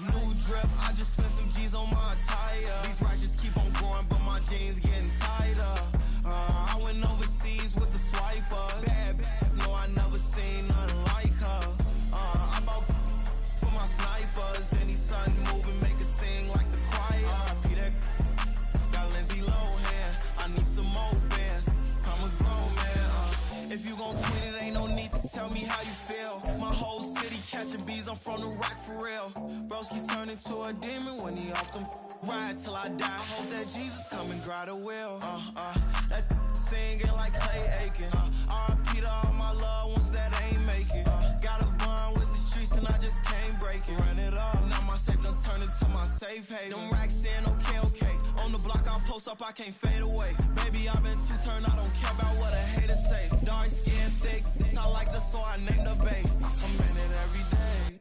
New drip, I just spent some G's on my attire. These righteous keep on growing, but my jeans getting tighter. I went overseas with the swiper. Bad, no, I never seen nothing like her. I bought for my snipers. Any son moving, make it sing like the choir. Peter got Lindsay Lohan. I need some more bands. I'm a grown man. If you gon' tweet it, ain't no need to tell me how you feel. My whole city catching bees, I'm from the rock for real. Broski turn into a demon when he off them. Ride till I die. Hope that Jesus come and dry the wheel. That singing like Clay Aiken. R.I.P. to all my loved ones that ain't make it. Got a bond with the streets and I just can't break it. Run it up, now my safe done turned into my safe haven. Them racks in, okay. On the block I'll post up, I can't fade away. Baby, I've been too turned, I don't care about what a hater say. Dark skin, thick, I like the so I named the babe. I'm in it every day.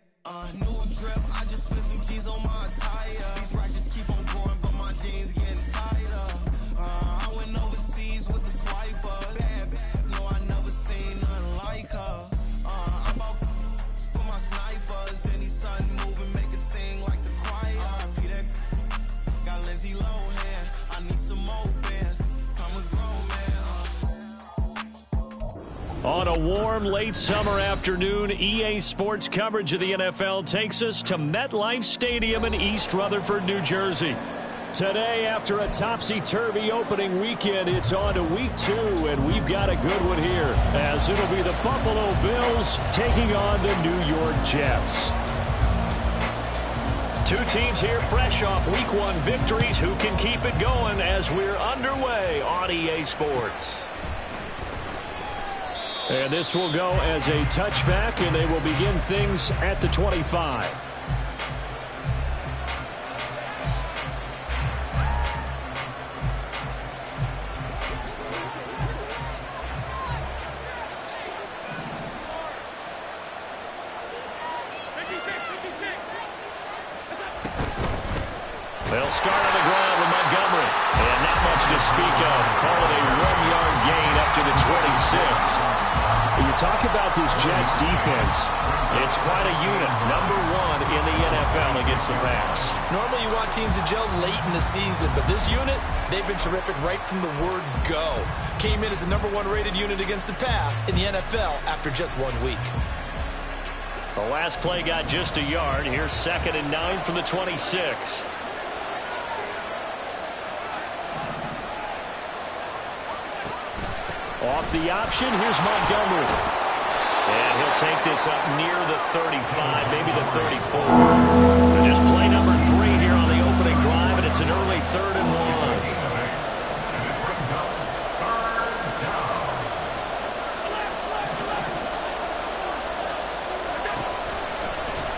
New drip, I just spent some G's on my attire. These righteous keep on growing, but my jeans getting tighter. I went overseas with the swiper. Bad, no, I never seen nothing like her. I bought for my snipers. Any son moving, make it sing like the choir. Peter got Lindsay Lohan. I need some more bands. I'm a grown man. On a warm, late summer afternoon, EA Sports coverage of the NFL takes us to MetLife Stadium in East Rutherford, New Jersey. Today, after a topsy-turvy opening weekend, it's on to week 2, and we've got a good one here, as it'll be the Buffalo Bills taking on the New York Jets. Two teams here fresh off week 1 victories. Who can keep it going as we're underway on EA Sports? And this will go as a touchback, and they will begin things at the 25. They'll start on the ground with Montgomery. And not much to speak of. Call it a 1-yard gain up to the 26. When you talk about this Jets defense, it's quite a unit. Number 1 in the NFL against the pass. Normally you want teams to gel late in the season, but this unit, they've been terrific right from the word go. Came in as the number 1 rated unit against the pass in the NFL after just 1 week. The last play got just a yard. Here's 2nd and 9 from the 26. Off the option, here's Montgomery. And he'll take this up near the 35, maybe the 34. And just play number 3 here on the opening drive, and it's an early 3rd and 1.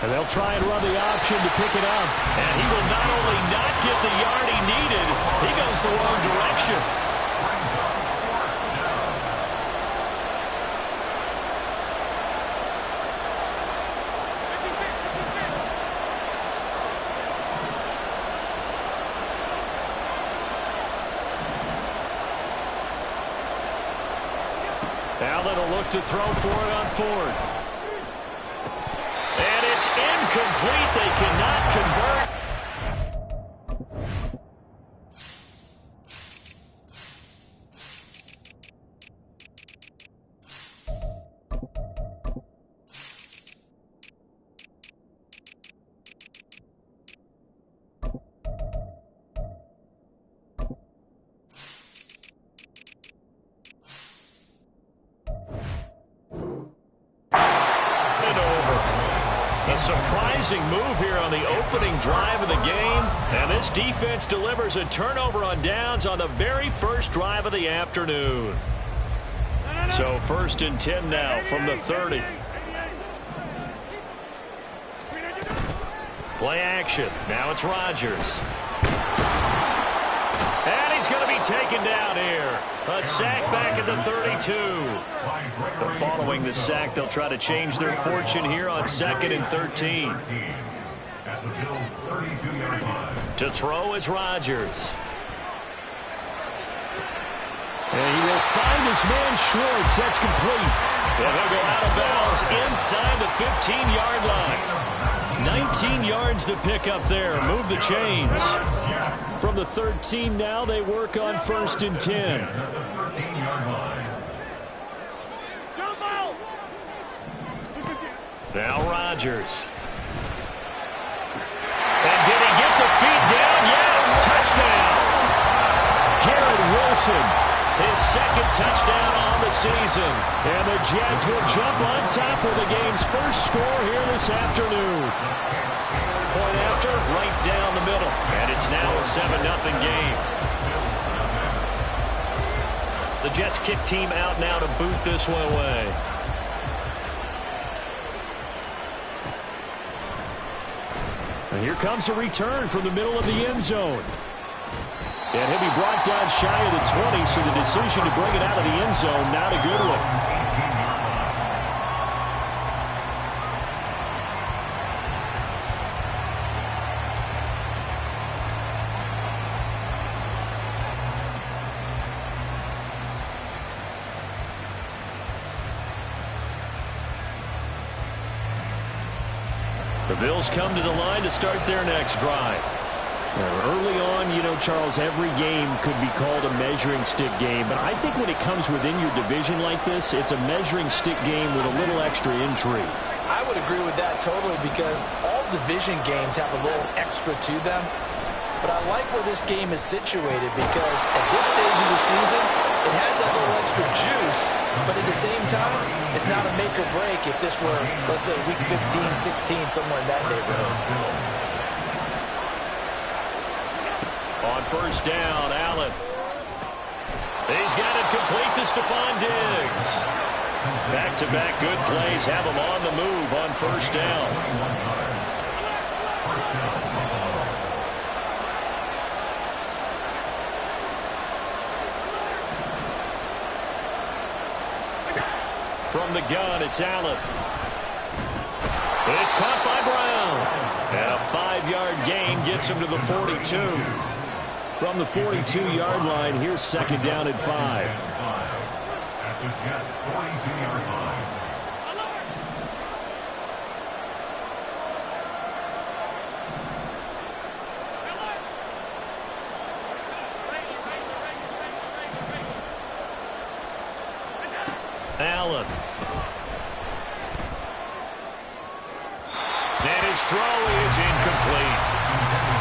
And they'll try and run the option to pick it up. And he will not only not get the yard he needed, he goes the wrong direction. Allen will look to throw for it on 4th. And it's incomplete. They cannot convert. A surprising move here on the opening drive of the game. And this defense delivers a turnover on downs on the very first drive of the afternoon. So 1st and 10 now from the 30. Play action. Now it's Rodgers. And he's going to be taken down here. A sack back at the 32. But following the sack, they'll try to change their fortune here on 2nd and 13. To throw is Rodgers. And he will find his man Schwartz. That's complete. And he'll go out of bounds inside the 15-yard line. 19 yards to pick up there. Move the chains. From the 13 now, they work on 1st and 10. Now Rodgers. And did he get the feet down? Yes, touchdown. Garrett Wilson. His 2nd touchdown on the season. And the Jets will jump on top of the game's first score here this afternoon. Point after, right down the middle. And it's now a 7-0 game. The Jets kick team out now to boot this one away. And here comes a return from the middle of the end zone. And he'll be brought down shy of the 20, so the decision to bring it out of the end zone, not a good one. The Bills come to the line to start their next drive. Early on, you know, Charles, every game could be called a measuring stick game. But I think when it comes within your division like this, it's a measuring stick game with a little extra intrigue. I would agree with that totally because all division games have a little extra to them. But I like where this game is situated because at this stage of the season, it has that little extra juice. But at the same time, it's not a make or break if this were, let's say, week 15, 16, somewhere in that neighborhood. On 1st down, Allen. He's got it complete to Stephon Diggs. Back-to-back good plays have him on the move on 1st down. From the gun, it's Allen. It's caught by Brown. And a 5-yard gain gets him to the 42. From the 42-yard line, here's 2nd down and 5. At the Jets' 42-yard line. Allen. And his throw is incomplete.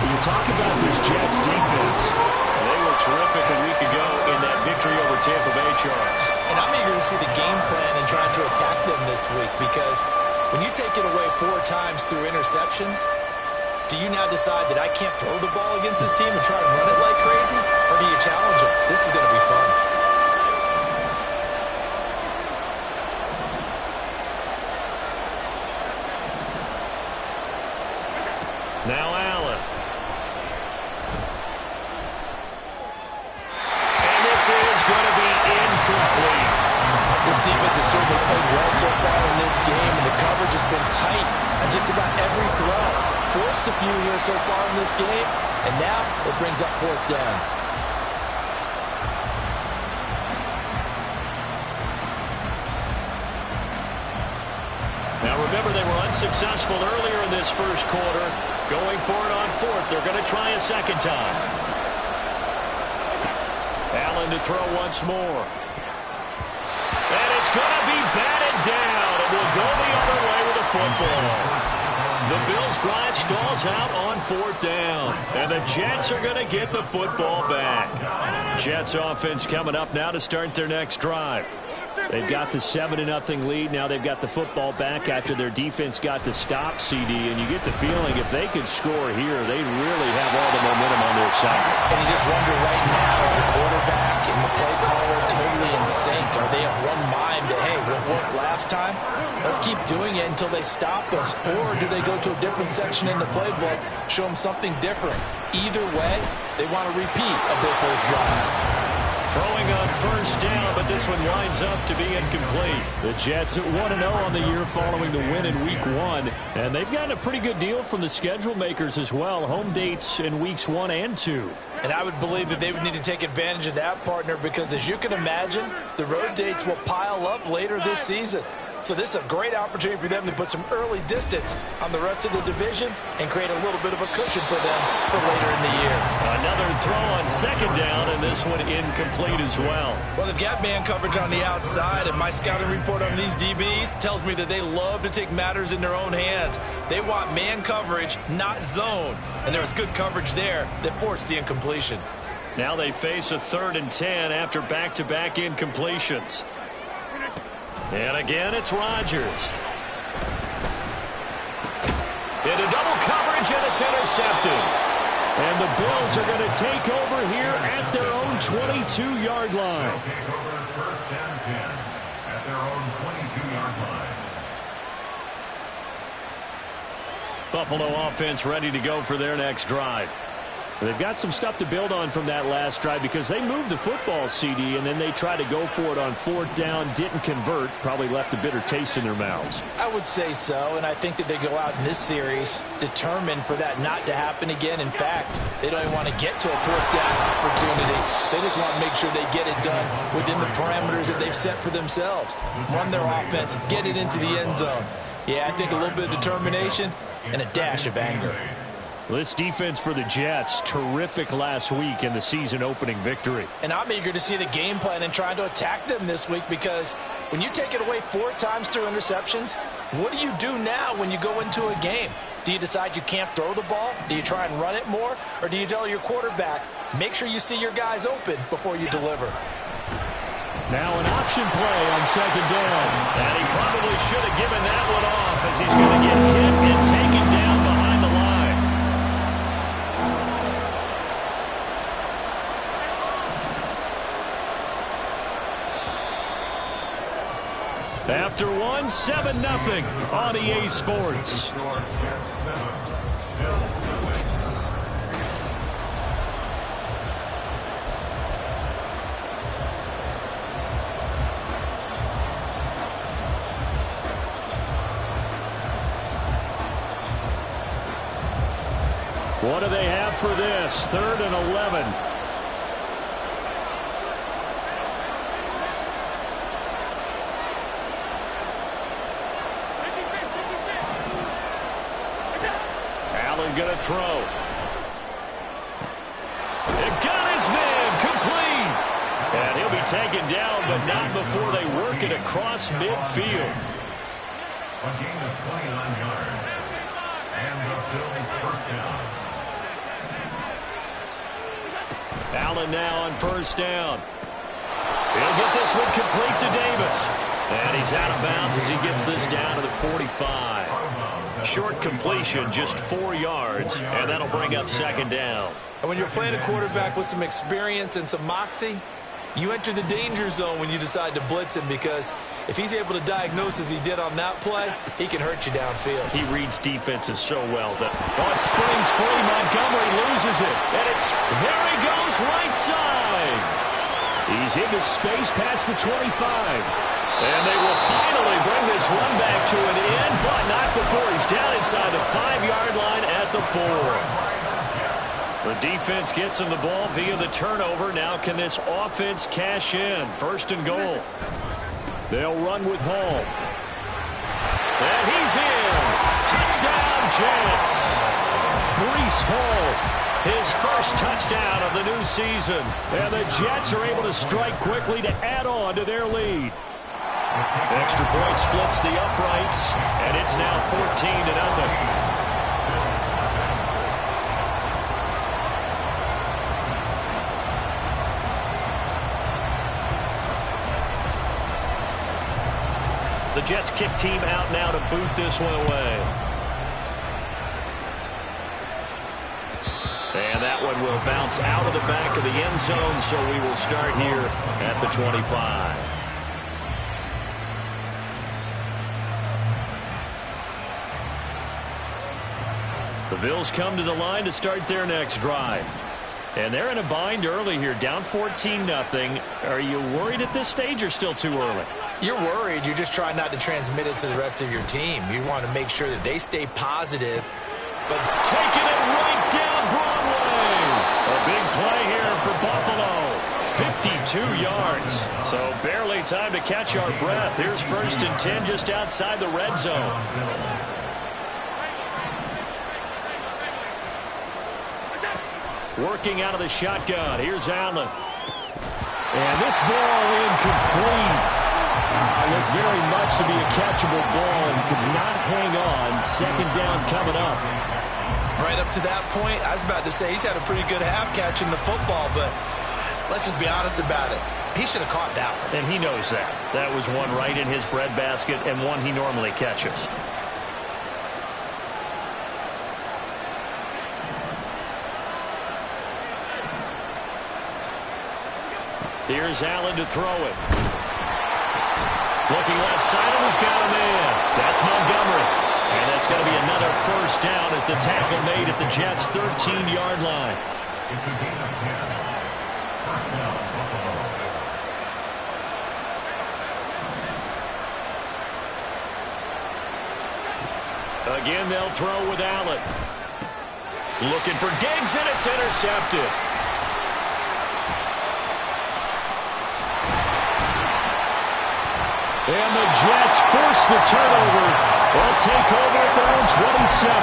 When you talk about this Jets defense, they were terrific a week ago in that victory over Tampa Bay, Charles. And I'm eager to see the game plan and trying to attack them this week because when you take it away 4 times through interceptions, do you now decide that I can't throw the ball against this team and try and run it like crazy? Or do you challenge them? This is going to be fun. Now Allen. And this is going to be incomplete. This defense has certainly played well so far in this game, and the coverage has been tight on just about every throw. Forced a few here so far in this game, and now it brings up 4th down. Now remember, they were unsuccessful earlier in this first quarter. Going for it on 4th. They're going to try a 2nd time. Allen to throw once more. And it's going to be batted down. It will go the other way with the football. The Bills' drive stalls out on 4th down. And the Jets are going to get the football back. Jets offense coming up now to start their next drive. they've got the 7-0 lead. Now they've got the football back after their defense got the stop, CD. And you get the feeling if they could score here, they'd really have all the momentum on their side. And you just wonder right now, is the quarterback and the play caller totally in sync? Are they of one mind that, hey, worked last time. Let's keep doing it until they stop us. Or do they go to a different section in the playbook, show them something different? Either way, they want to repeat of their first drive. Throwing on first down, but this one winds up to be incomplete. The Jets at 1-0 on the year following the win in Week 1. And they've gotten a pretty good deal from the schedule makers as well. Home dates in Weeks 1 and 2. And I would believe that they would need to take advantage of that, partner, because as you can imagine, the road dates will pile up later this season. So this is a great opportunity for them to put some early distance on the rest of the division and create a little bit of a cushion for them for later in the year. Another throw on second down, and this one incomplete as well. Well, they've got man coverage on the outside, and my scouting report on these DBs tells me that they love to take matters in their own hands. They want man coverage, not zone. And there was good coverage there that forced the incompletion. Now they face a 3rd and 10 after back-to-back incompletions. And again, it's Rodgers. Into double coverage, and it's intercepted. And the Bills are going to take over here at their own 22-yard line. They'll take over first and 10 at their own 22-yard line. Buffalo offense ready to go for their next drive. They've got some stuff to build on from that last drive because they moved the football, CD, and then they tried to go for it on 4th down, didn't convert, probably left a bitter taste in their mouths. I would say so, and I think that they go out in this series determined for that not to happen again. In fact, they don't even want to get to a 4th down opportunity. They just want to make sure they get it done within the parameters that they've set for themselves. Run their offense, get it into the end zone. Yeah, I think a little bit of determination and a dash of anger. This defense for the Jets, terrific last week in the season-opening victory. And I'm eager to see the game plan and trying to attack them this week because when you take it away 4 times through interceptions, what do you do now when you go into a game? Do you decide you can't throw the ball? Do you try and run it more? Or do you tell your quarterback, make sure you see your guys open before you deliver? Now an option play on 2nd down. And he probably should have given that one off as he's going to get hit and taken down behind the line. After 1, 7-0 on EA Sports. What do they have for this? 3rd and 11. Going to throw. It got his man complete. And he'll be taken down, but not before they work it across midfield. A gain of 29 yards. And the Bills first down. Allen now on 1st down. He'll get this one complete to Davis. And he's out of bounds as he gets this down to the 45. Short completion, just 4 yards, and that'll bring up 2nd down. And when you're playing a quarterback with some experience and some moxie, you enter the danger zone when you decide to blitz him because if he's able to diagnose as he did on that play, he can hurt you downfield. He reads defenses so well that it springs free. Montgomery loses it, and there he goes right side. He's into space past the 25. And they will finally bring this run back to an end, but not before he's down inside the 5-yard line at the 4. The defense gets him the ball via the turnover. Now can this offense cash in? 1st and goal. They'll run with Hall. And he's in. Touchdown, Jets. Breece Hall, his first touchdown of the new season. And the Jets are able to strike quickly to add on to their lead. Extra point splits the uprights, and it's now 14-0. The Jets kick team out now to boot this one away. And that one will bounce out of the back of the end zone, so we will start here at the 25. The Bills come to the line to start their next drive. And they're in a bind early here, down 14-0. Are you worried at this stage or still too early? You're worried. You're just trying not to transmit it to the rest of your team. You want to make sure that they stay positive. But taking it right down Broadway. A big play here for Buffalo. 52 yards. So barely time to catch our breath. Here's 1st and 10 just outside the red zone. Working out of the shotgun. Here's Allen. And this ball incomplete. Looked very much to be a catchable ball and could not hang on. 2nd down coming up. Right up to that point, I was about to say he's had a pretty good half catching the football, but let's just be honest about it. He should have caught that one. And he knows that. That was one right in his breadbasket and one he normally catches. Here's Allen to throw it. Looking left side, and he's got a man. That's Montgomery. And that's going to be another 1st down as the tackle made at the Jets' 13-yard line. It's a gain of 10. 1st down, Buffalo. Again, they'll throw with Allen. Looking for Diggs, and it's intercepted. And the Jets force the turnover. They'll take over at their own 27.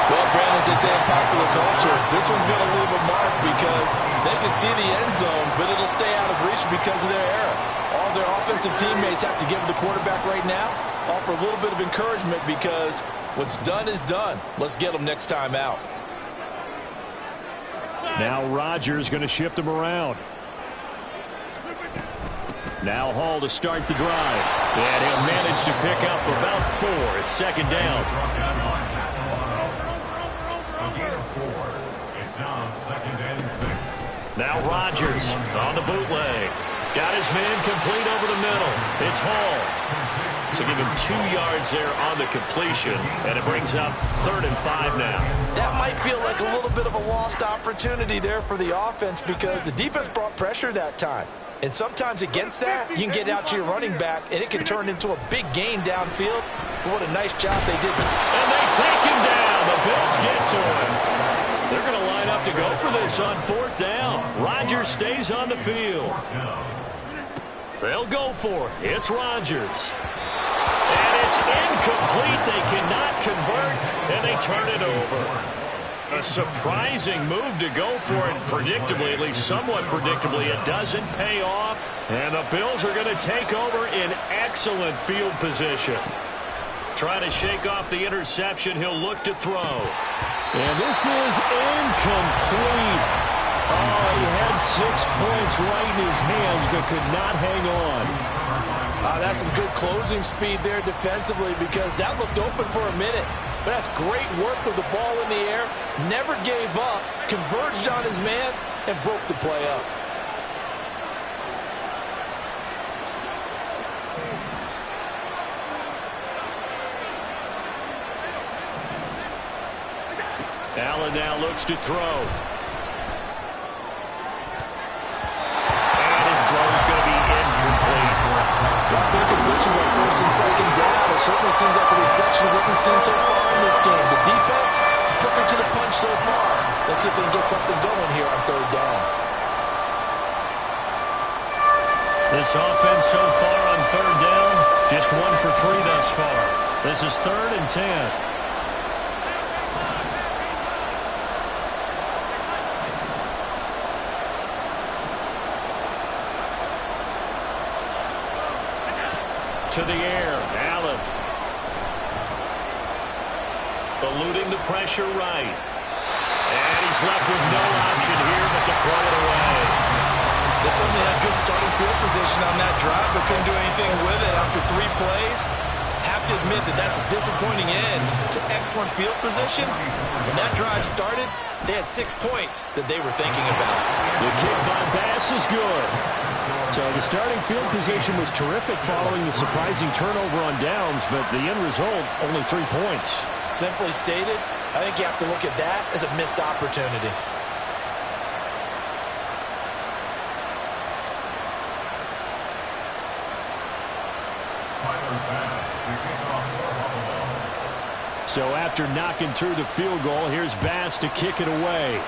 Well, Brandon, as they say in popular culture, this one's going to leave a mark because they can see the end zone, but it'll stay out of reach because of their error. All their offensive teammates have to give the quarterback right now, offer a little bit of encouragement because what's done is done. Let's get them next time out. Now Rodgers going to shift him around. Now Hall to start the drive. And he'll manage to pick up about 4. It's 2nd down. A gain of 4. It's now 2nd and 6. Now Rodgers on the bootleg. Got his man complete over the middle. It's Hall. So give him 2 yards there on the completion. And it brings up 3rd and 5 now. That might feel like a little bit of a lost opportunity there for the offense because the defense brought pressure that time. And sometimes against that, you can get out to your running back, and it can turn into a big gain downfield. But what a nice job they did. And they take him down. The Bills get to him. They're going to line up to go for this on 4th down. Rodgers stays on the field. They'll go for it. It's Rodgers. And it's incomplete. They cannot convert, and they turn it over. A surprising move to go for it. Predictably, at least somewhat predictably, it doesn't pay off. And the Bills are going to take over in excellent field position. Trying to shake off the interception. He'll look to throw. And this is incomplete. Oh, he had 6 points right in his hands, but could not hang on. That's some good closing speed there defensively because that looked open for a minute. But that's great work with the ball in the air. Never gave up, converged on his man, and broke the play up. Allen now looks to throw. And his throw is going to be incomplete. Good completions on 1st and 2nd down. It certainly seems like a reflection of what we've seen so far in this game. The defense, quicker to the punch so far. Let's see if they can get something going here on 3rd down. This offense so far on 3rd down, just 1 for 3 thus far. This is 3rd and 10. To the air, Allen. Eluding the pressure right. And he's left with no option here but to throw it away. They certainly had good starting field position on that drive, but couldn't do anything with it after 3 plays. Have to admit that that's a disappointing end to excellent field position. When that drive started, they had 6 points that they were thinking about. The kick by Bass is good. So the starting field position was terrific following the surprising turnover on downs, but the end result, only 3 points. Simply stated, I think you have to look at that as a missed opportunity. So after knocking through the field goal, here's Bass to kick it away.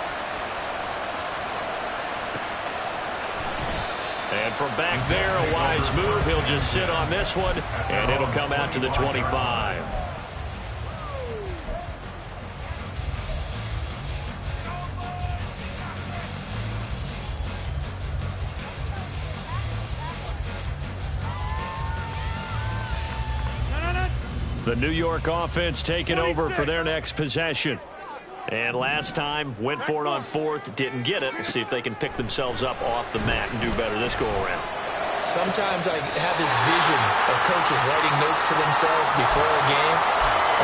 And from back there, a wise move. He'll just sit on this one, and it'll come out to the 25. The New York offense taking over for their next possession. And last time, went for it on fourth, didn't get it. We'll see if they can pick themselves up off the mat and do better this go-around. Sometimes I have this vision of coaches writing notes to themselves before a game.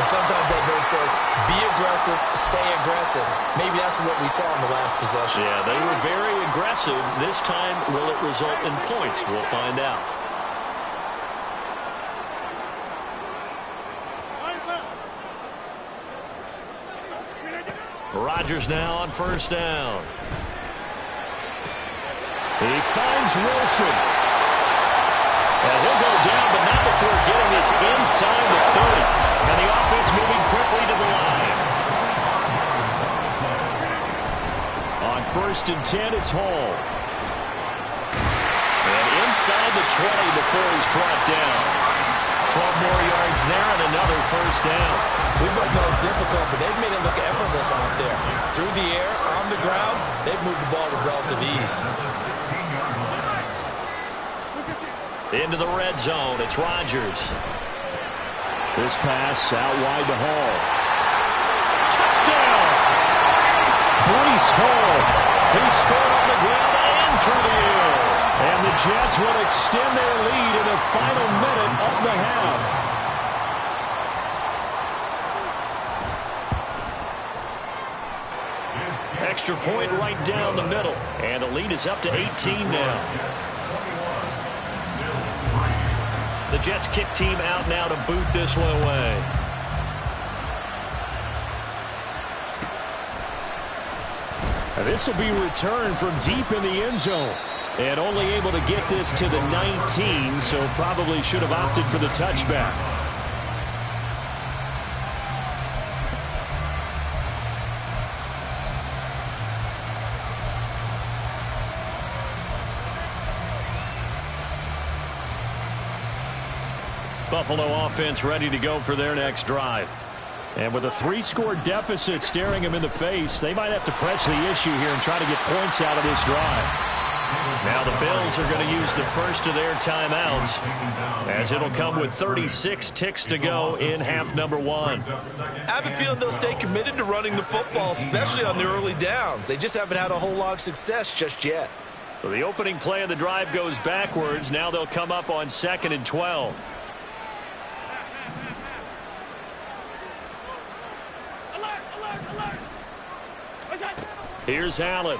And sometimes that note says, be aggressive, stay aggressive. Maybe that's what we saw in the last possession. Yeah, they were very aggressive. This time, will it result in points? We'll find out. Rodgers now on first down. He finds Wilson. And he'll go down, but not before getting this inside the 30. And the offense moving quickly to the line. On first and 10, it's Hall. And inside the 20 before he's brought down. 12 more yards there and another first down. We both know it's difficult, but they've made it look effortless out there. Through the air, on the ground, they've moved the ball with relative ease. Into the red zone, it's Rodgers. This pass out wide to Hall. Touchdown! Breece Hall. He scored on the ground and through the air. And the Jets will extend their lead in the final minute of the half. Extra point right down the middle. And the lead is up to 18 now. The Jets kick team out now to boot this one away. This will be returned from deep in the end zone. And only able to get this to the 19, so probably should have opted for the touchback. Buffalo offense ready to go for their next drive. And with a 3-score deficit staring them in the face, they might have to press the issue here and try to get points out of this drive. Now the Bills are going to use the first of their timeouts, as it'll come with 36 ticks to go in half number 1. I have a feeling they'll stay committed to running the football, especially on the early downs. They just haven't had a whole lot of success just yet. So the opening play of the drive goes backwards. Now they'll come up on 2nd and 12. Here's Allen.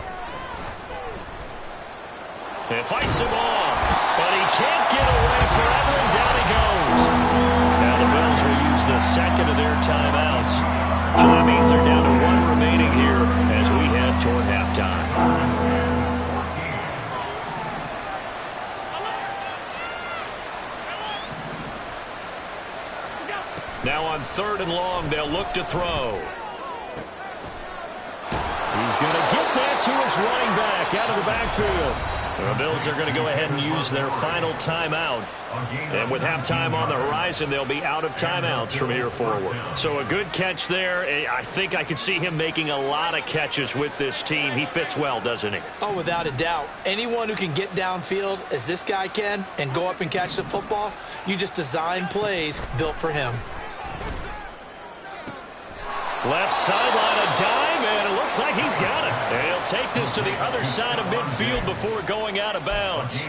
And fights him off. But he can't get away forever, and down he goes. Now the Bills will use the second of their timeouts. So that means they're down to 1 remaining here as we head toward halftime. Now on 3rd and long, they'll look to throw. He's going to get that to his running back out of the backfield. The Bills are going to go ahead and use their final timeout. And with halftime on the horizon, they'll be out of timeouts from here forward. So a good catch there. I think I could see him making a lot of catches with this team. He fits well, doesn't he? Oh, without a doubt. Anyone who can get downfield, as this guy can, and go up and catch the football, you just design plays built for him. Left sideline, a dime, and it looks like he's got it. And he'll take this to the other side of midfield before going out of bounds.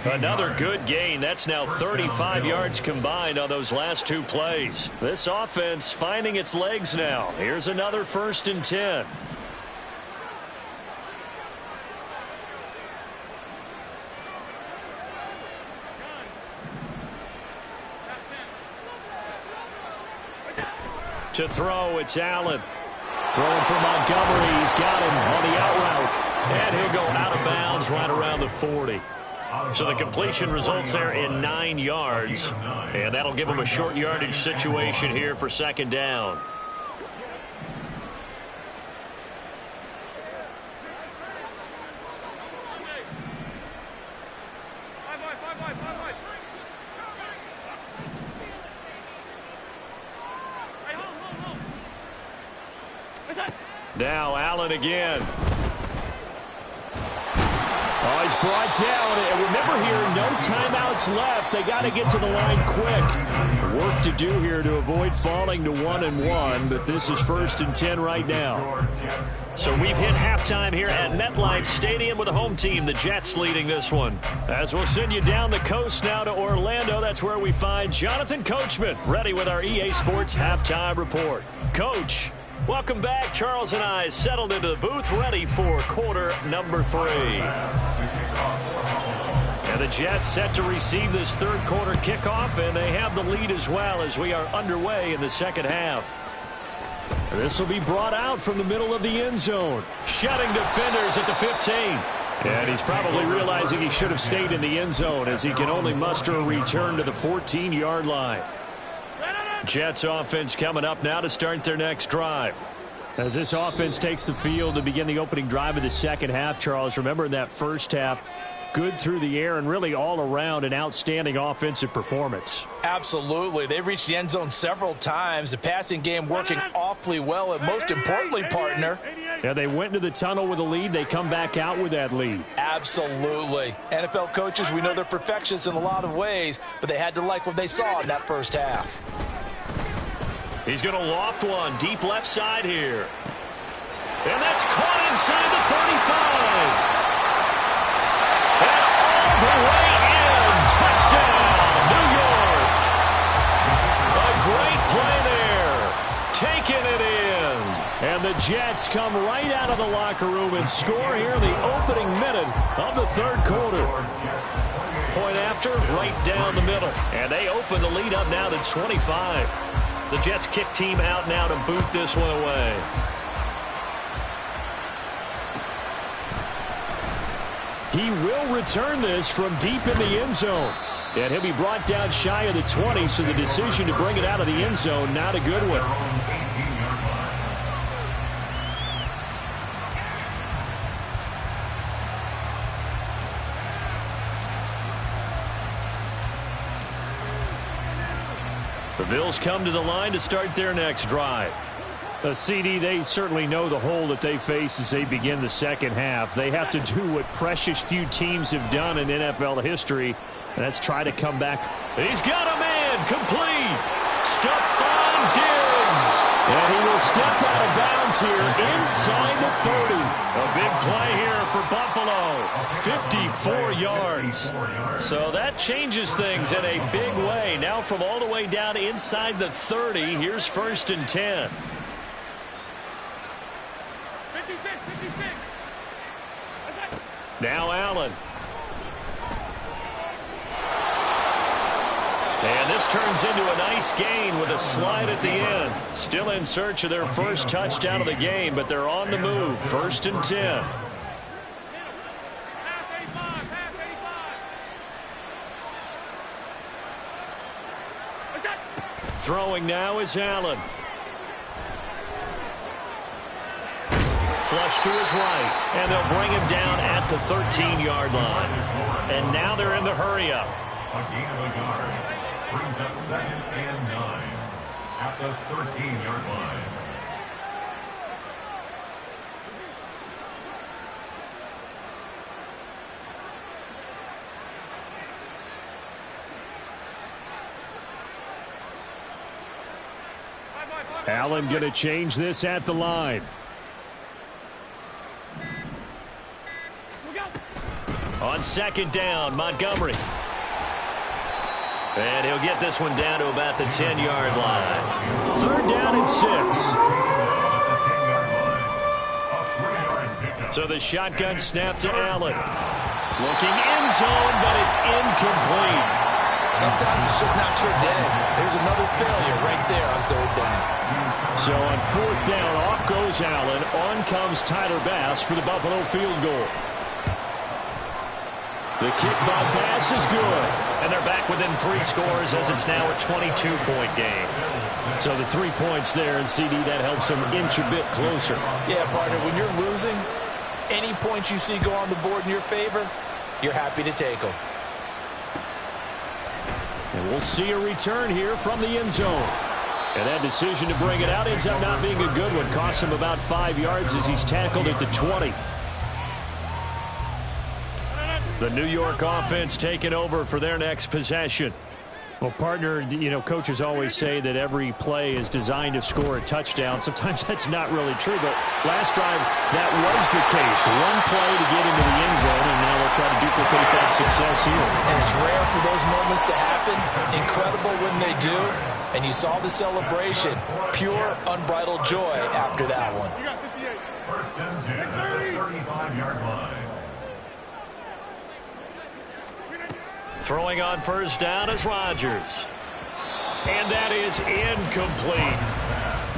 Another good gain. That's now 35 yards combined on those last 2 plays. This offense finding its legs now. Here's another 1st and 10. To throw, it's Allen. Throwing for Montgomery. He's got him on the out route. And he'll go out of bounds right around the 40. So the completion results there in 9 yards. And that'll give him a short yardage situation here for second down. Now Allen again. Oh, he's brought down. And remember here, no timeouts left. They got to get to the line quick. Work to do here to avoid falling to 1-1, but this is 1st and 10 right now. So we've hit halftime here at MetLife Stadium with the home team, the Jets, leading this one. As we'll send you down the coast now to Orlando, that's where we find Jonathan Coachman, ready with our EA Sports halftime report. Coach, welcome back. Charles and I settled into the booth, ready for quarter number 3. And the Jets set to receive this third quarter kickoff, and they have the lead as well as we are underway in the second half. This will be brought out from the middle of the end zone. Shutting defenders at the 15. And he's probably realizing he should have stayed in the end zone as he can only muster a return to the 14-yard line. Jets offense coming up now to start their next drive. As this offense takes the field to begin the opening drive of the second half, Charles, remember in that first half, good through the air and really all around an outstanding offensive performance. Absolutely. They've reached the end zone several times. The passing game working awfully well, and most importantly, partner. Yeah, they went into the tunnel with a lead. They come back out with that lead. Absolutely. NFL coaches, we know they're perfectionists in a lot of ways, but they had to like what they saw in that first half. He's going to loft one deep left side here. And that's caught inside the 35. And all the way in. Touchdown, New York. A great play there. Taking it in. And the Jets come right out of the locker room and score here in the opening minute of the third quarter. Point after, right down the middle. And they open the lead up now to 25. The Jets kick team out now to boot this one away. He will return this from deep in the end zone. And he'll be brought down shy of the 20, so the decision to bring it out of the end zone, not a good one. The Bills come to the line to start their next drive. CD, they certainly know the hole that they face as they begin the second half. They have to do what precious few teams have done in NFL history, and that's try to come back. He's got a man, complete. Stephon Diggs. And he will step out of bounds here inside the 30. A big play here for Buffalo. 54 yards. So that changes things in a big way. Now from all the way down inside the 30, here's 1st and 10. 56. Now Allen. And this turns into a nice gain with a slide at the end. Still in search of their first touchdown of the game, but they're on the move. 1st and 10. Throwing now is Allen. Flush to his right, and they'll bring him down at the 13-yard line. And now they're in the hurry-up. A gain of a yard brings up 2nd and 9 at the 13-yard line. Allen going to change this at the line. On 2nd down, Montgomery. And he'll get this one down to about the 10-yard line. 3rd down and 6. So the shotgun snap to Allen. Looking end zone, but it's incomplete. Sometimes it's just not your day. There's another failure right there on 3rd down. So on 4th down, off goes Allen. On comes Tyler Bass for the Buffalo field goal. The kick by Bass is good. And they're back within 3 scores as it's now a 22-point game. So the 3 points there, and CD, that helps them inch a bit closer. Yeah, partner, when you're losing, any points you see go on the board in your favor, you're happy to take them. And we'll see a return here from the end zone. And that decision to bring it out ends up not being a good one. Costs him about 5 yards as he's tackled at the 20. The New York offense taking over for their next possession. Well, partner, coaches always say that every play is designed to score a touchdown. Sometimes that's not really true, but last drive, that was the case. One play to get into the end zone, and now they'll try to duplicate that success here. And it's rare for those moments to happen. Incredible when they do. And you saw the celebration. Pure, unbridled joy after that one. You got 58. First and 10 at the 35-yard line. Throwing on first down is Rodgers. And that is incomplete.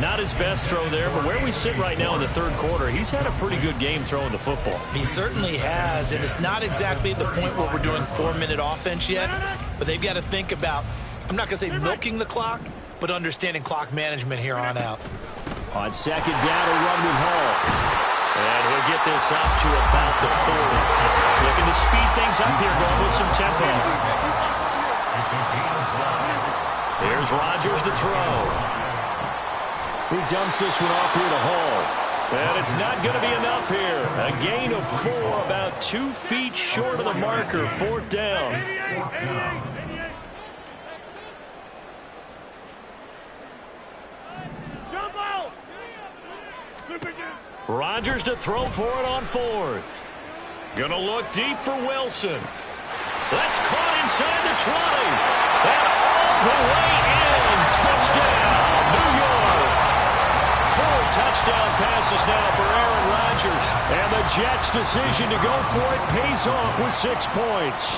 Not his best throw there, but where we sit right now in the third quarter, he's had a pretty good game throwing the football. He certainly has, and it's not exactly at the point where we're doing 4-minute offense yet, but they've got to think about, I'm not going to say milking the clock, but understanding clock management here on out. On second down, a run with Hall. And he'll get this up to about the 40. Looking to speed things up here, going with some tempo. Here's Rodgers to throw. He dumps this one off here to Hall. And it's not going to be enough here. A gain of 4, about 2 feet short of the marker. 4th down. Jump out! Rodgers to throw for it on 4th. Gonna look deep for Wilson. That's caught inside the 20. And all the way in. Touchdown, New York. 4 touchdown passes now for Aaron Rodgers. And the Jets' decision to go for it pays off with 6 points.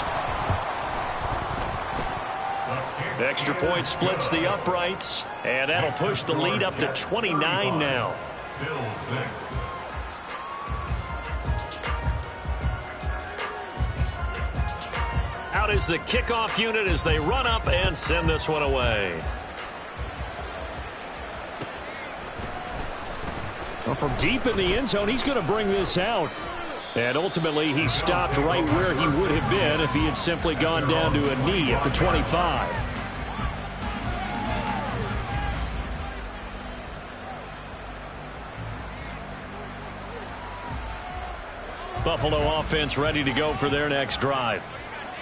Extra point splits the uprights. And that'll push the lead up to 29 now. Bill 6. Out is the kickoff unit as they run up and send this one away. Well, from deep in the end zone, he's going to bring this out. And ultimately, he stopped right where he would have been if he had simply gone down to a knee at the 25. Buffalo offense ready to go for their next drive.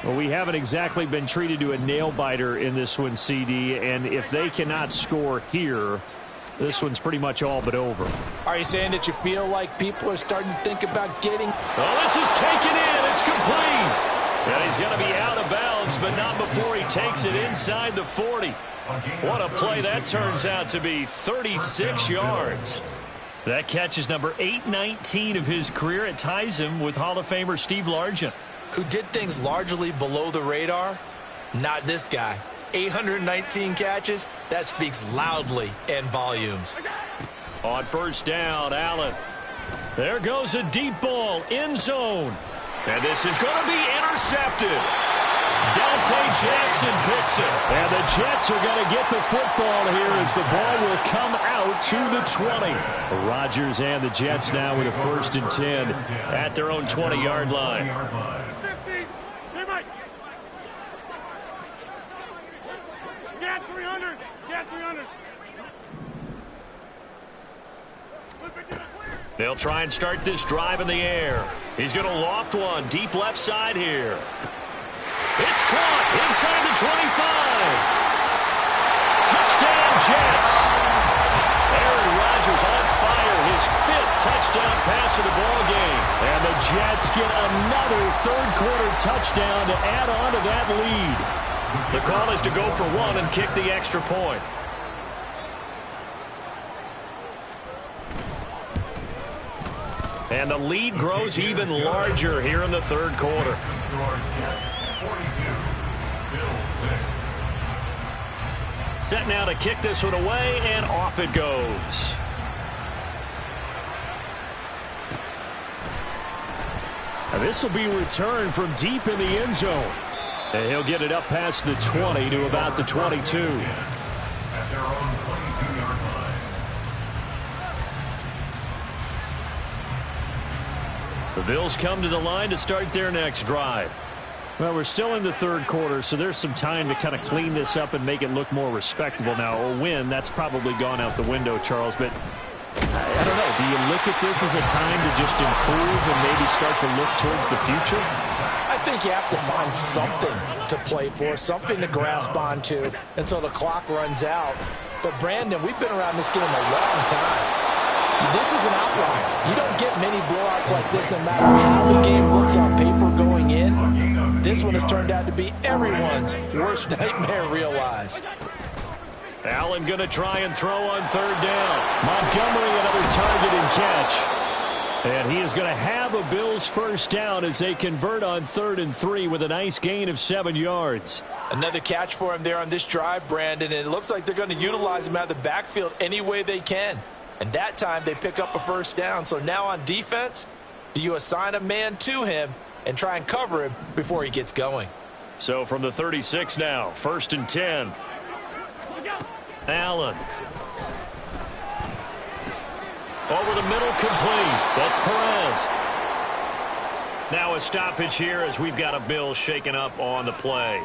Well, we haven't exactly been treated to a nail-biter in this one, CD, and if they cannot score here, this one's pretty much all but over. Are you saying that you feel like people are starting to think about getting... Oh, this is taken in. It's complete. And he's going to be out of bounds, but not before he takes it inside the 40. What a play that turns out to be, 36 yards. That catch is number 819 of his career. It ties him with Hall of Famer Steve Largent. Who did things largely below the radar? Not this guy. 819 catches, that speaks loudly in volumes. On first down, Allen. There goes a deep ball, end zone. And this is going to be intercepted. Dante Jackson picks it. And the Jets are going to get the football here as the ball will come out to the 20. Rodgers and the Jets now with a 1st and 10 at their own 20-yard line. 50. Hey, Mike. Get 300. Get 300. They'll try and start this drive in the air. He's going to loft one deep left side here. It's caught inside the 25. Touchdown, Jets. Aaron Rodgers on fire, his 5th touchdown pass of the ball game. And the Jets get another third-quarter touchdown to add on to that lead. The call is to go for 1 and kick the extra point. And the lead grows even larger here in the third quarter. 42, Bill 6. set now to kick this one away, and off it goes. This will be returned from deep in the end zone. And he'll get it up past the 20 to about the 22. At their own 22-yard line. The Bills come to the line to start their next drive. Well, we're still in the third quarter, so there's some time to kind of clean this up and make it look more respectable. Now, a win, that's probably gone out the window, Charles, but I don't know. Do you look at this as a time to just improve and maybe start to look towards the future? I think you have to find something to play for, something to grasp onto until the clock runs out. But, Brandon, we've been around this game a long time. This is an outlier. You don't get many blowouts like this no matter how the game looks on paper going in. This one has turned out to be everyone's worst nightmare realized. Allen going to try and throw on third down. Montgomery another target and catch. And he is going to have a Bills first down as they convert on 3rd and 3 with a nice gain of 7 yards. Another catch for him there on this drive, Brandon, and it looks like they're going to utilize him out of the backfield any way they can. And that time they pick up a first down. So now on defense, do you assign a man to him and try and cover him before he gets going? So from the 36 now, 1st and 10. Allen. Over the middle, complete. That's Perez. Now a stoppage here as we've got a Bills shaken up on the play.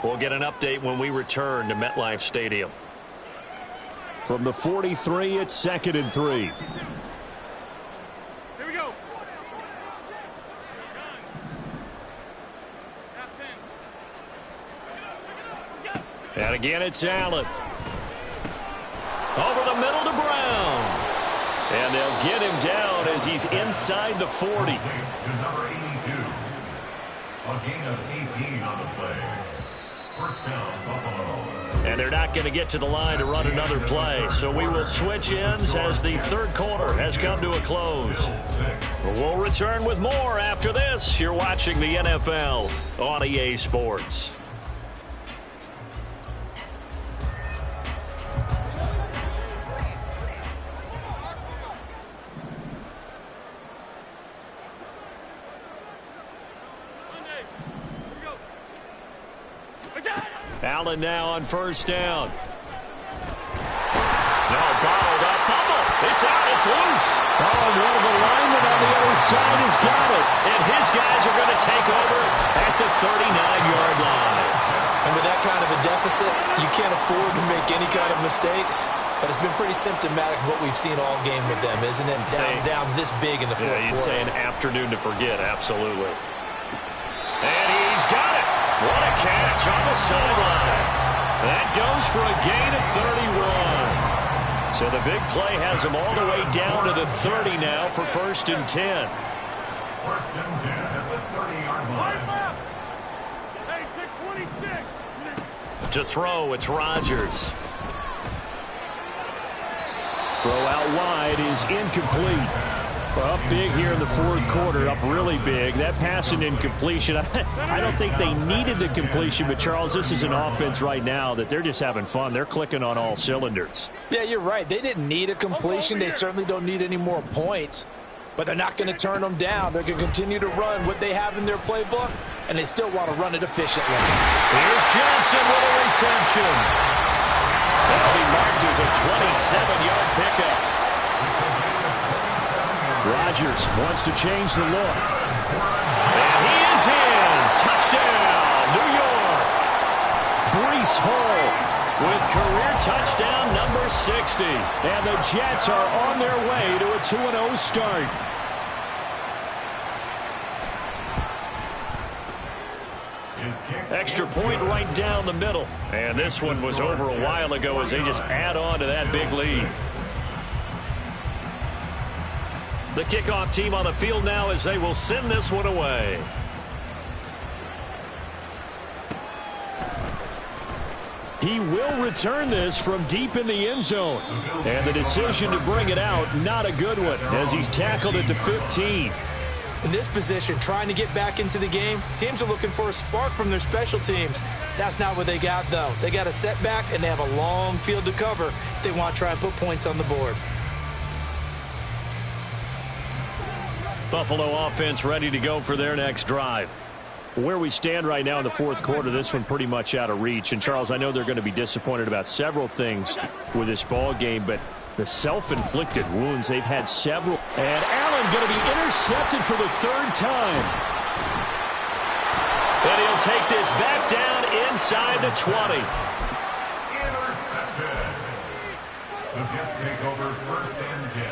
We'll get an update when we return to MetLife Stadium. From the 43, it's 2nd and 3. Here we go. And again, it's Allen. Over the middle to Brown. And they'll get him down as he's inside the 40. To number 82. A gain of 18 on the play. First down, Buffalo. And they're not going to get to the line to run another play. So we will switch ends as the third quarter has come to a close. We'll return with more after this. You're watching the NFL on EA Sports. Allen now on first down. No, bottled up, fumble. It's out, it's loose. Oh, and one of the linemen on the other side has got it. And his guys are going to take over at the 39-yard line. And with that kind of a deficit, you can't afford to make any kind of mistakes. But it's been pretty symptomatic of what we've seen all game with them, isn't it? Down this big in the fourth quarter. You'd say an afternoon to forget, absolutely. And he's got it. What a catch on the sideline. That goes for a gain of 31. So the big play has him all the way down to the 30 now for 1st and 10. 1st and 10 at the 30-yard line. Hey, 626. To throw, it's Rodgers. Throw out wide is incomplete. Up big here in the fourth quarter, up really big. That pass and incompletion, I don't think they needed the completion, but Charles, this is an offense right now that they're just having fun. They're clicking on all cylinders. Yeah, you're right. They didn't need a completion. They certainly don't need any more points, but they're not going to turn them down. They're going to continue to run what they have in their playbook, and they still want to run it efficiently. Here's Johnson with a reception. That'll be marked as a 27-yard pickup. Rodgers wants to change the look. And he is in. Touchdown, New York. Breece Hall with career touchdown number 60. And the Jets are on their way to a 2-0 start. Extra point right down the middle. And this one was over a while ago as they just add on to that big lead. The kickoff team on the field now as they will send this one away. He will return this from deep in the end zone. And the decision to bring it out, not a good one, as he's tackled at the 15. In this position, trying to get back into the game, teams are looking for a spark from their special teams. That's not what they got, though. They got a setback, and they have a long field to cover if they want to try and put points on the board. Buffalo offense ready to go for their next drive. Where we stand right now in the fourth quarter, this one pretty much out of reach. And, Charles, I know they're going to be disappointed about several things with this ball game, but the self-inflicted wounds, they've had several. And Allen going to be intercepted for the third time. And he'll take this back down inside the 20. Intercepted. The Jets take over first and 10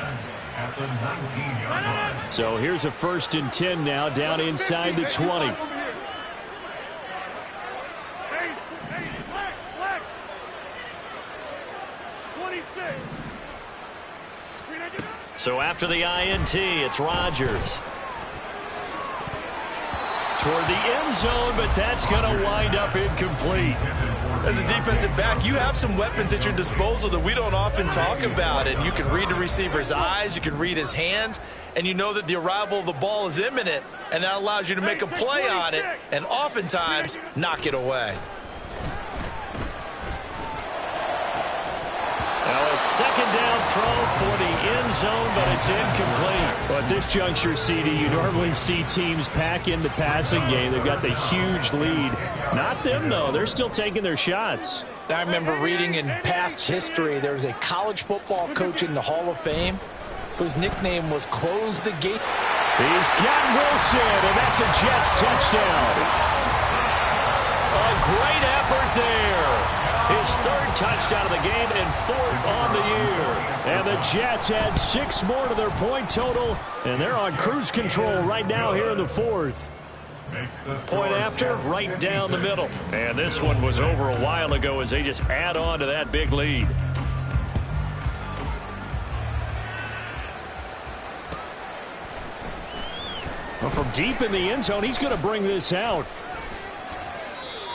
at the 19-yard line. So here's a first and 10 now, down inside the 20. So after the INT, it's Rodgers. Toward the end zone, but that's going to wind up incomplete. As a defensive back, you have some weapons at your disposal that we don't often talk about. And you can read the receiver's eyes, you can read his hands, and you know that the arrival of the ball is imminent, and that allows you to make a play on it and oftentimes knock it away. Now a second down throw for the end zone, but it's incomplete. Well, at this juncture, CD, you normally see teams pack in the passing game. They've got the huge lead. Not them, though. They're still taking their shots. I remember reading in past history, there was a college football coach in the Hall of Fame whose nickname was Close the Gate. He's got Wilson, and that's a Jets touchdown. A great effort there. His third touchdown of the game and fourth on the year. And the Jets add 6 more to their point total, and they're on cruise control right now here in the fourth. Point after, right down the middle. And this one was over a while ago as they just add on to that big lead. Well, from deep in the end zone, he's going to bring this out.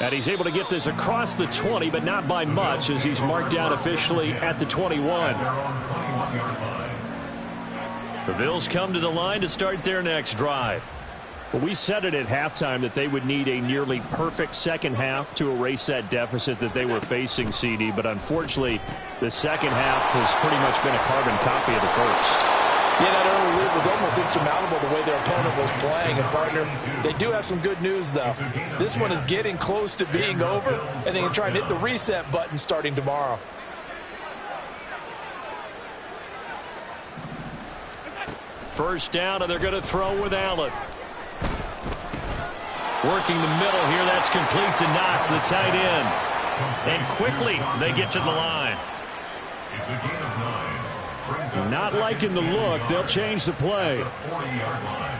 And he's able to get this across the 20, but not by much, as he's marked down officially at the 21. The Bills come to the line to start their next drive. Well, we said it at halftime that they would need a nearly perfect second half to erase that deficit that they were facing, CD. But unfortunately, the second half has pretty much been a carbon copy of the first. Yeah, that early lead was almost insurmountable the way their opponent was playing. And, partner, they do have some good news, though. This one is getting close to being over, and they can try and hit the reset button starting tomorrow. First down, and they're going to throw with Allen. Working the middle here, that's complete to Knox, the tight end. And quickly, they get to the line. It's a gain of 9. Not liking the look. They'll change the play. 40-yard line.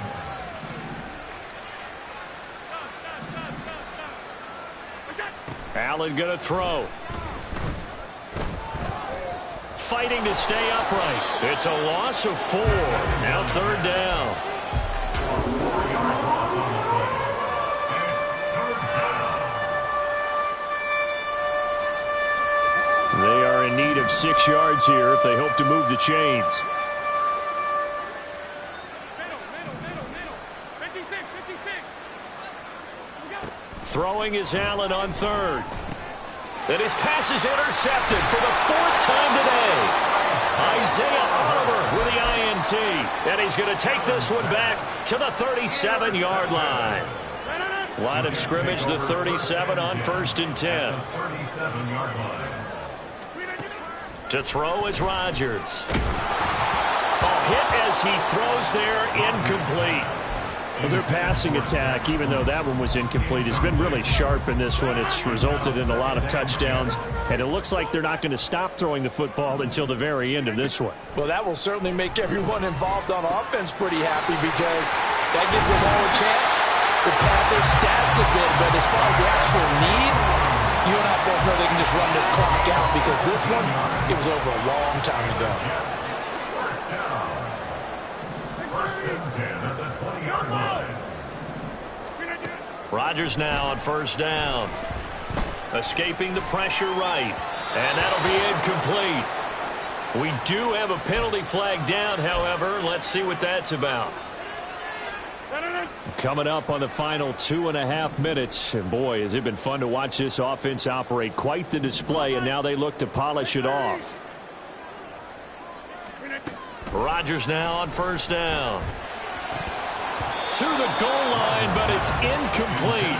Allen going to throw. Fighting to stay upright. It's a loss of 4. Now third down. They are in need of 6 yards here if they hope to move the chains. Throwing is Allen on third. And his pass is intercepted for the 4th time today. Isaiah Oliver with the INT. And he's going to take this one back to the 37-yard line. Line of scrimmage, the 37 on 1st and 10. 37-yard line. To throw is Rodgers. A hit as he throws there, incomplete. Well, their passing attack, even though that one was incomplete, has been really sharp in this one. It's resulted in a lot of touchdowns, and it looks like they're not going to stop throwing the football until the very end of this one. Well, that will certainly make everyone involved on offense pretty happy, because that gives them all a chance to pad their stats a bit. But as far as the actual need, you and I both know they can just run this clock out, because this one, it was over a long time ago. First down. First and 10 at the 20-yard line. Rodgers now on first down. Escaping the pressure right. And that'll be incomplete. We do have a penalty flag down, however. Let's see what that's about. Coming up on the final 2.5 minutes. And boy, has it been fun to watch this offense operate. Quite the display, and now they look to polish it off. Rodgers now on first down. To the goal line, but it's incomplete.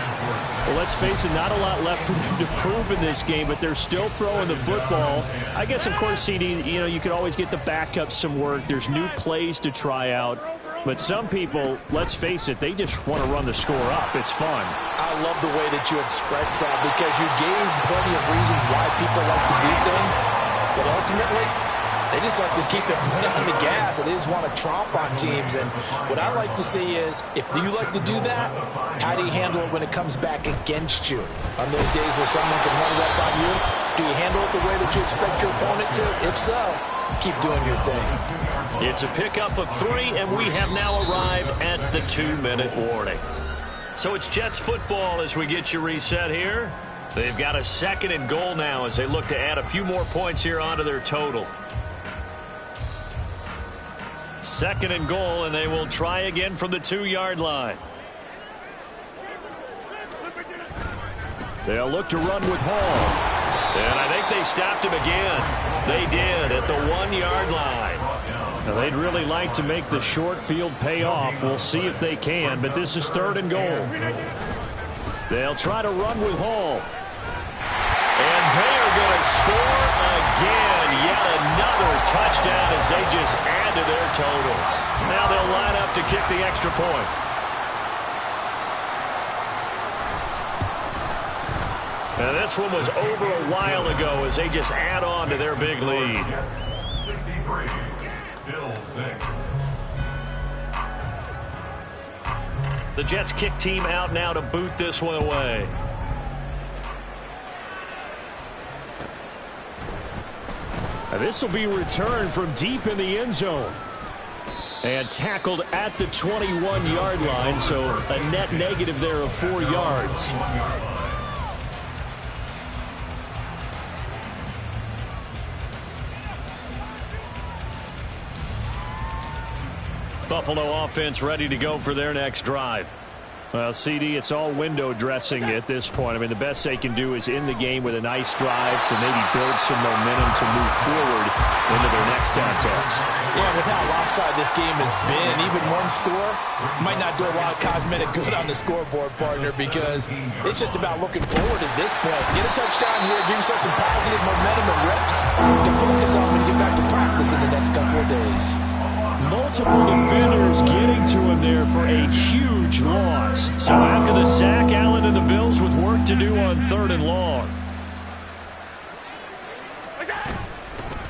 Well, let's face it, not a lot left for them to prove in this game, but they're still throwing the football. I guess, of course, CD, you could always get the backups some work. There's new plays to try out. But some people, let's face it, they just want to run the score up. It's fun. I love the way that you expressed that because you gave plenty of reasons why people like to do things. But ultimately, they just like to keep their foot on the gas, and they just want to tromp on teams. And what I like to see is, if you like to do that, how do you handle it when it comes back against you? On those days where someone can run it up on you, do you handle it the way that you expect your opponent to? If so, keep doing your thing. It's a pickup of 3, and we have now arrived at the 2-minute warning. So it's Jets football as we get you reset here. They've got a 2nd and goal now as they look to add a few more points here onto their total. 2nd and goal, and they will try again from the 2-yard line. They'll look to run with Hall. And I think they stopped him again. They did at the 1-yard line. Now, they'd really like to make the short field pay off. We'll see if they can, but this is 3rd and goal. They'll try to run with Hall. And they're going to score again. Yet another touchdown as they just add to their totals. Now they'll line up to kick the extra point. Now this one was over a while ago as they just add on to their big lead. 63, Bill 6. The Jets kick team out now to boot this one away. Now this will be returned from deep in the end zone. And tackled at the 21-yard line, so a net negative there of 4 yards. Buffalo offense ready to go for their next drive. Well, CD, it's all window dressing at this point. I mean, the best they can do is end the game with a nice drive to maybe build some momentum to move forward into their next contest. Yeah, with how lopsided this game has been, even one score might not do a lot of cosmetic good on the scoreboard, partner, because it's just about looking forward at this point. Get a touchdown here, give yourself some positive momentum and reps to focus on when you get back to practice in the next couple of days. Multiple defenders getting to him there for a huge loss. So after the sack, Allen and the Bills with work to do on 3rd and long.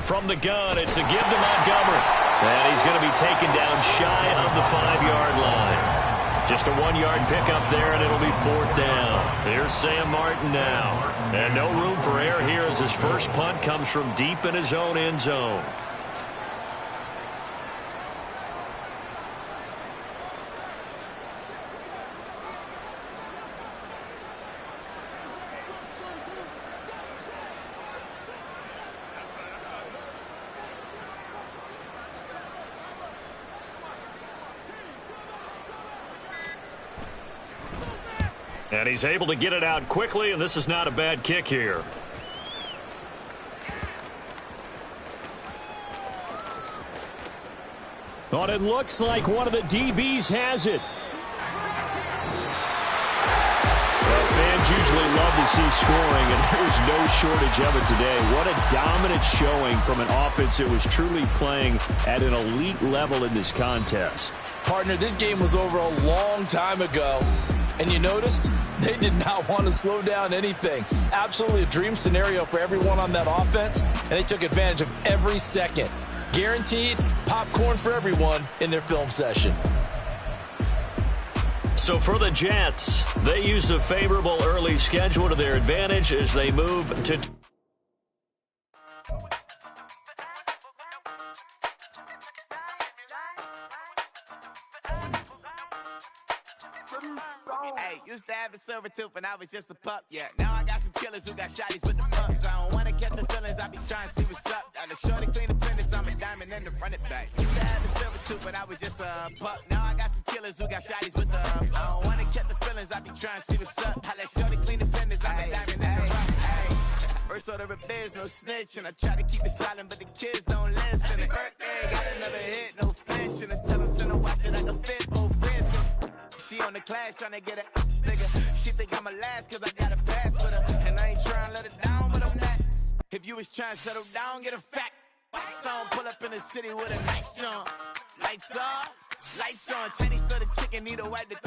From the gun, it's a give to Montgomery. And he's going to be taken down shy of the 5-yard line. Just a 1-yard pickup there, and it'll be 4th down. Here's Sam Martin now. And no room for error here as his first punt comes from deep in his own end zone. And he's able to get it out quickly, and this is not a bad kick here. But it looks like one of the DBs has it. Well, fans usually love to see scoring, and there's no shortage of it today. What a dominant showing from an offense that was truly playing at an elite level in this contest. Partner, this game was over a long time ago. And you noticed they did not want to slow down anything. Absolutely a dream scenario for everyone on that offense, and they took advantage of every second. Guaranteed popcorn for everyone in their film session. So for the Jets, they used a favorable early schedule to their advantage as they move to... Hey, used to have a silver tooth and I was just a pup, yeah. Now I got some killers who got shotties with the pumps. I don't wanna catch the feelings, I be trying to see what's up. Got a shorty clean the finish, I'm a diamond and the run it back. Used to have a silver tooth, but I was just a pup. Now I got some killers. killers who got shotties with the I don't wanna catch the feelings, I be trying to see what's up. I let shorty clean the fenders, I been diving in the rough. First order of biz, no snitching. I try to keep it silent, but the kids don't listen. And birthday, got another hit, no flinching. And tell them send a watch that I can fit, oh Francis. She on the class trying to get a bigger. She think I'm a last cause I got a pass with her. And I ain't trying to let her down, but I'm not. If you was trying to settle down, get a fact. Song pull up in the city with a nice jump. Lights on, Chinese throw the chicken, need a wipe to